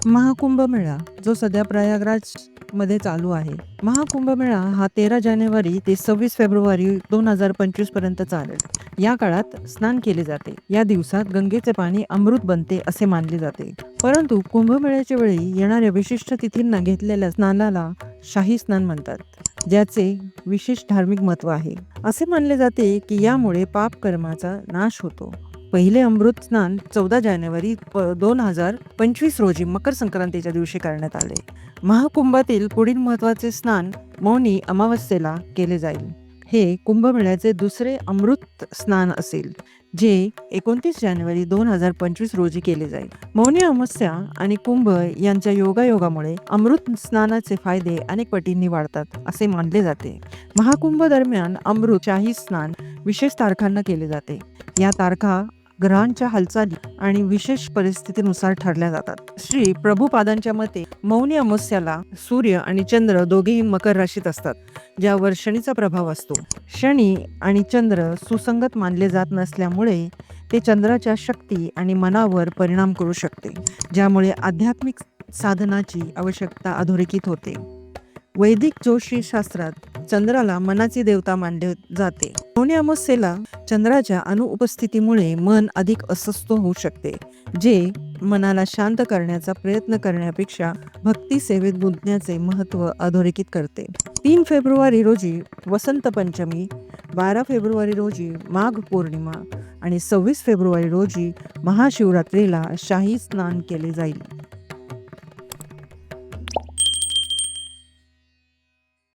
महाकुंभमेळा जो सध्या प्रयागराज मध्ये चालू आहे. महाकुंभमेळा हा 13 जानेवारी ते 26 फेब्रुवारी 2025 पर्यंत चालेल. या काळात स्नान केले जाते. या दिवसात गंगेचे पाणी अमृत बनते असे मानले जाते. परंतु कुंभमेळ्याच्या वेळी येणाऱ्या विशिष्ट तिथींना घेतलेल्या स्नानाला शाही स्नान म्हणतात, ज्याचे विशेष धार्मिक महत्त्व आहे. असे मानले जाते की यामुळे पाप कर्माचा नाश होतो. पहिले अमृत स्नान 14 जानेवारी 2025 रोजी मकर संक्रांतीच्या दिवशी करण्यात आले. महाकुंभातील पुढील महत्त्वाचे स्नान मौनी अमावस्येला केले जाईल. हे कुंभमेळ्याचे दुसरे अमृत स्नान असेल, जे 29 जानेवारी 2025 रोजी केले जाईल. मौनी अमावस्या आणि कुंभ यांच्या योगायोगामुळे अमृत स्नानाचे फायदे अनेक पटींनी वाढतात असे मानले जाते. महाकुंभ दरम्यान अमृत शाही स्नान विशेष तारखांना केले जाते. या तारखा ग्रहांच्या हालचाली आणि विशेष परिस्थितीनुसार ठरल्या जातात. श्री प्रभुपादांच्या मते मौनी अमावस्याला सूर्य आणि चंद्र दोघेही मकर राशीत असतात, ज्यावर शनीचा प्रभाव असतो. शनी आणि चंद्र सुसंगत मानले जात नसल्यामुळे ते चंद्राच्या शक्ती आणि मनावर परिणाम करू शकते, ज्यामुळे आध्यात्मिक साधनाची आवश्यकता अधोरेखित होते. वैदिक ज्योतिषशास्त्रात चंद्राला मनाची देवता मानले जाते. मौनी अमावस्येला चंद्राच्या अनुपस्थितीमुळे मन अधिक अस्वस्थ होऊ शकते, जे मनाला शांत करण्याचा प्रयत्न करण्यापेक्षा भक्ती सेवेत गुंतण्याचे महत्त्व अधोरेखित करते. 3 फेब्रुवारी रोजी वसंत पंचमी, 12 फेब्रुवारी रोजी माघ पौर्णिमा आणि 26 फेब्रुवारी रोजी महाशिवरात्रीला शाही स्नान केले जाईल.